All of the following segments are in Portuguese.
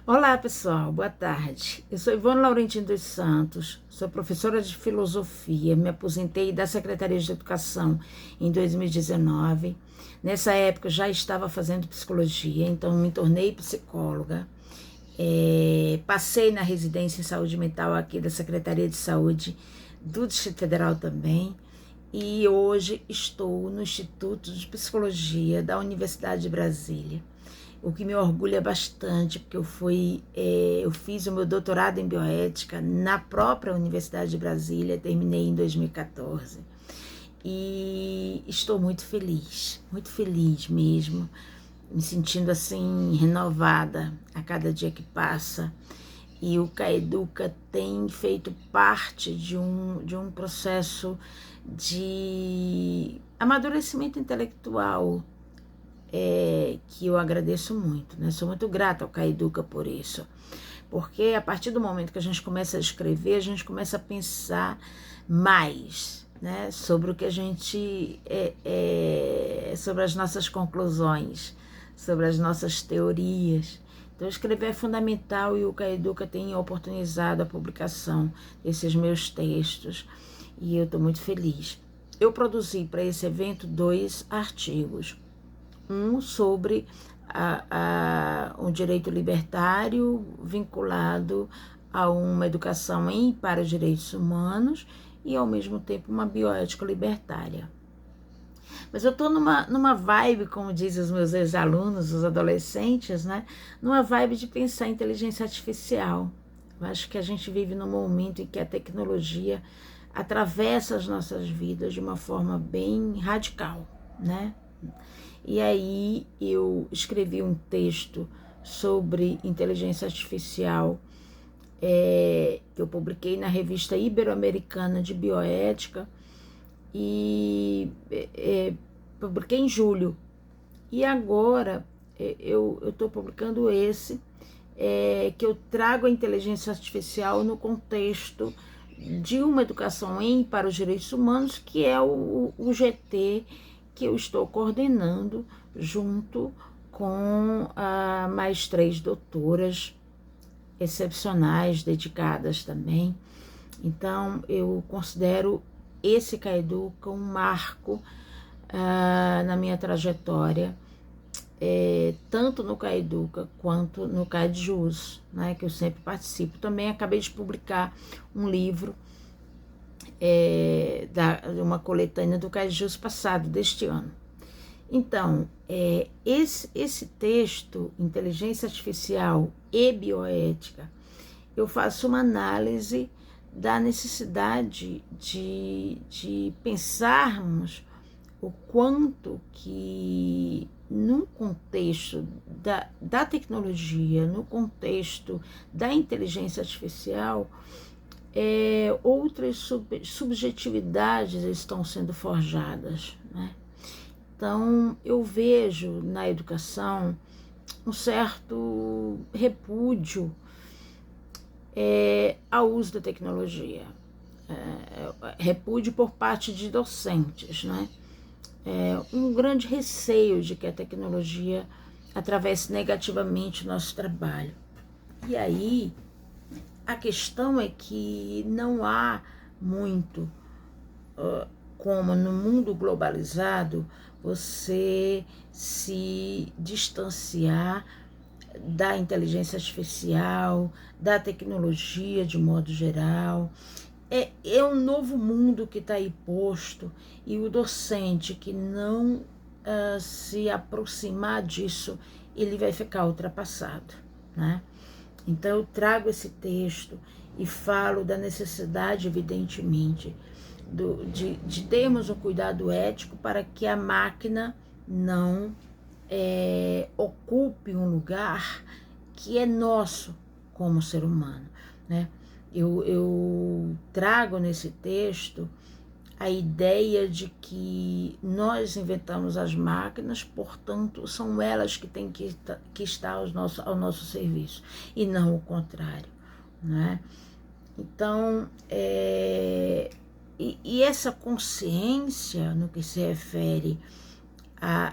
Olá, pessoal, boa tarde. Eu sou Ivone Laurentino dos Santos, sou professora de filosofia, me aposentei da Secretaria de Educação em 2019. Nessa época eu já estava fazendo psicologia, então me tornei psicóloga. Passei na residência em saúde mental aqui da Secretaria de Saúde do Distrito Federal também. E hoje estou no Instituto de Psicologia da Universidade de Brasília, o que me orgulha bastante, porque eu fiz o meu doutorado em bioética na própria Universidade de Brasília, terminei em 2014. E estou muito feliz mesmo, me sentindo assim renovada a cada dia que passa. E o CAEDUCA tem feito parte de um processo de amadurecimento intelectual, que eu agradeço muito, né? Sou muito grata ao CAEDUCA por isso, porque a partir do momento que a gente começa a escrever, a gente começa a pensar mais, né? Sobre o que a gente, sobre as nossas conclusões, sobre as nossas teorias. Então, escrever é fundamental e o CAEDUCA tem oportunizado a publicação desses meus textos e eu estou muito feliz. Eu produzi para esse evento 2 artigos. Um sobre um direito libertário vinculado a uma educação para os direitos humanos e, ao mesmo tempo, uma bioética libertária. Mas eu estou numa vibe, como dizem os meus ex-alunos, os adolescentes, né? Numa vibe de pensar em inteligência artificial. Eu acho que a gente vive num momento em que a tecnologia atravessa as nossas vidas de uma forma bem radical, né? E aí eu escrevi um texto sobre inteligência artificial, que eu publiquei na revista Ibero-Americana de Bioética, e publiquei em julho. E agora eu estou publicando esse, que eu trago a inteligência artificial no contexto de uma educação para os direitos humanos, que é o GT, que eu estou coordenando junto com mais 3 doutoras excepcionais, dedicadas também. Então, eu considero esse CAEDUCA um marco na minha trajetória, tanto no CAEDUCA quanto no CAEDJUS, né, que eu sempre participo. Também acabei de publicar um livro de uma coletânea do CAEDJUS passado, deste ano. Então, esse texto, Inteligência Artificial e Bioética, eu faço uma análise da necessidade de pensarmos o quanto que, no contexto da tecnologia, no contexto da inteligência artificial, outras subjetividades estão sendo forjadas, né? Então, eu vejo na educação um certo repúdio ao uso da tecnologia, repúdio por parte de docentes, né? Um grande receio de que a tecnologia atravesse negativamente o nosso trabalho. E aí, a questão é que não há muito como no mundo globalizado você se distanciar da inteligência artificial, da tecnologia de modo geral. É um novo mundo que está aí posto, e o docente que não se aproximar disso, ele vai ficar ultrapassado, né? Então eu trago esse texto e falo da necessidade, evidentemente, de termos um cuidado ético para que a máquina não ocupe um lugar que é nosso como ser humano, né? Eu trago nesse texto a ideia de que nós inventamos as máquinas, portanto, são elas que têm que estar ao nosso serviço, e não o contrário, né? Então, e essa consciência, no que se refere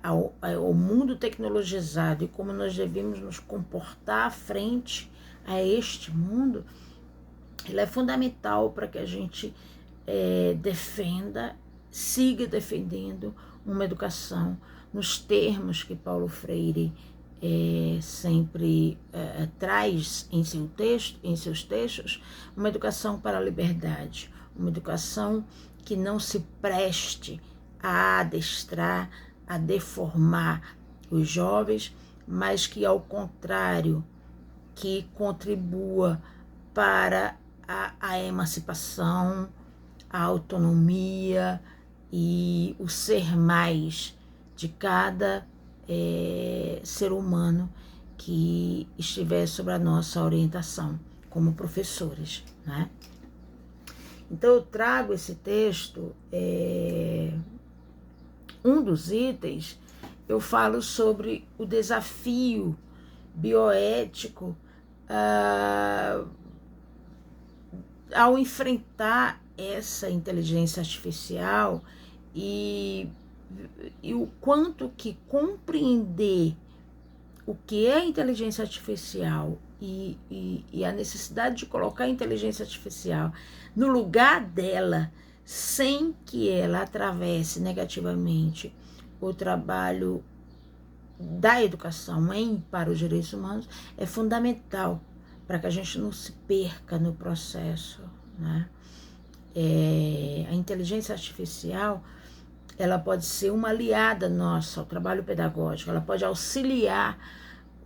ao mundo tecnologizado e como nós devemos nos comportar frente a este mundo, ele é fundamental para que a gente defenda, siga defendendo uma educação nos termos que Paulo Freire sempre traz em seus textos, uma educação para a liberdade, uma educação que não se preste a adestrar, a deformar os jovens, mas que, ao contrário, que contribua para a emancipação, a autonomia e o ser mais de cada ser humano que estiver sob a nossa orientação como professores, né? Então eu trago esse texto, um dos itens, eu falo sobre o desafio bioético ao enfrentar essa inteligência artificial e o quanto que compreender o que é inteligência artificial e a necessidade de colocar a inteligência artificial no lugar dela, sem que ela atravesse negativamente o trabalho da educação para os direitos humanos, é fundamental para que a gente não se perca no processo, né? A inteligência artificial, ela pode ser uma aliada nossa ao trabalho pedagógico, ela pode auxiliar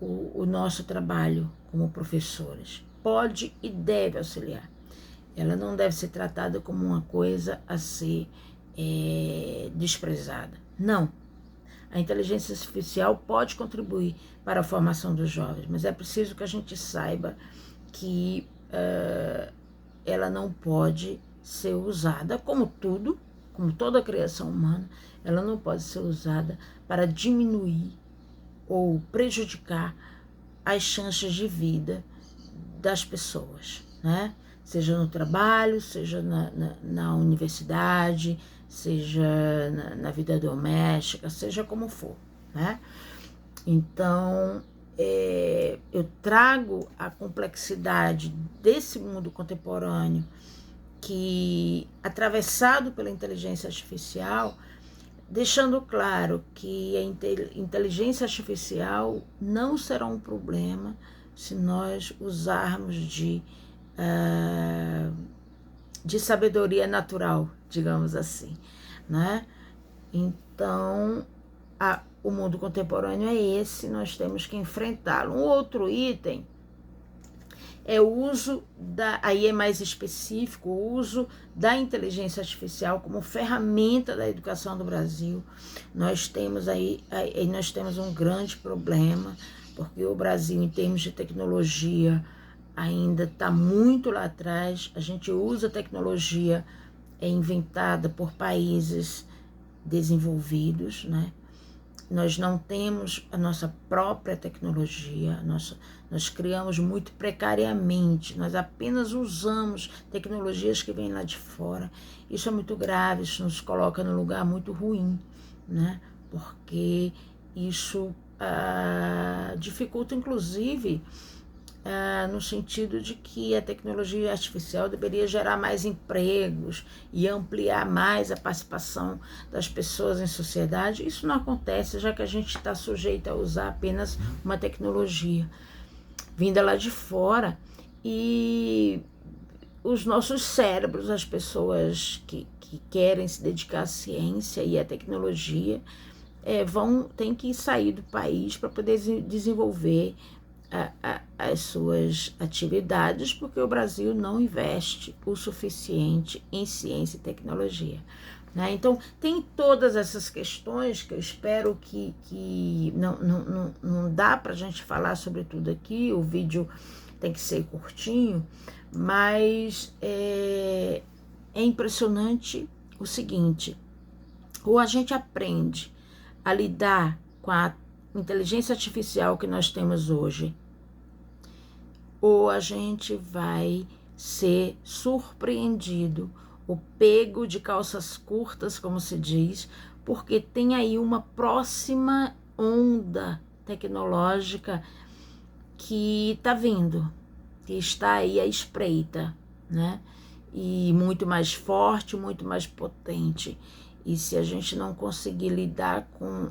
o nosso trabalho como professores, pode e deve auxiliar. Ela não deve ser tratada como uma coisa a ser desprezada. Não. A inteligência artificial pode contribuir para a formação dos jovens, mas é preciso que a gente saiba que ela não pode ser usada, como tudo, como toda a criação humana, ela não pode ser usada para diminuir ou prejudicar as chances de vida das pessoas, né? Seja no trabalho, seja na universidade, seja na vida doméstica, seja como for, né? Então, eu trago a complexidade desse mundo contemporâneo que, atravessado pela inteligência artificial, deixando claro que a inteligência artificial não será um problema se nós usarmos de sabedoria natural, digamos assim, né? Então, o mundo contemporâneo é esse, nós temos que enfrentá-lo. Um outro item é o uso aí é mais específico, o uso da inteligência artificial como ferramenta da educação do Brasil. Nós temos nós temos um grande problema, porque o Brasil, em termos de tecnologia, ainda está muito lá atrás. A gente usa tecnologia inventada por países desenvolvidos, né? Nós não temos a nossa própria tecnologia, nós criamos muito precariamente, nós apenas usamos tecnologias que vêm lá de fora. Isso é muito grave, isso nos coloca num lugar muito ruim, né? Porque isso dificulta, inclusive, no sentido de que a tecnologia artificial deveria gerar mais empregos e ampliar mais a participação das pessoas em sociedade. Isso não acontece, já que a gente está sujeito a usar apenas uma tecnologia vinda lá de fora, e os nossos cérebros, as pessoas que querem se dedicar à ciência e à tecnologia, têm que sair do país para poder desenvolver as suas atividades, porque o Brasil não investe o suficiente em ciência e tecnologia, né? Então, tem todas essas questões que eu espero que não dá para a gente falar sobre tudo aqui, o vídeo tem que ser curtinho, mas é impressionante o seguinte: ou a gente aprende a lidar com a inteligência artificial que nós temos hoje, ou a gente vai ser surpreendido, ou pego de calças curtas, como se diz, porque tem aí uma próxima onda tecnológica que está vindo, que está aí à espreita, né? E muito mais forte, muito mais potente. E se a gente não conseguir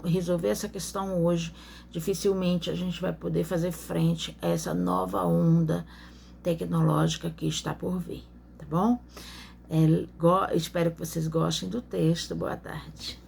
resolver essa questão hoje, dificilmente a gente vai poder fazer frente a essa nova onda tecnológica que está por vir, tá bom? Espero que vocês gostem do texto. Boa tarde.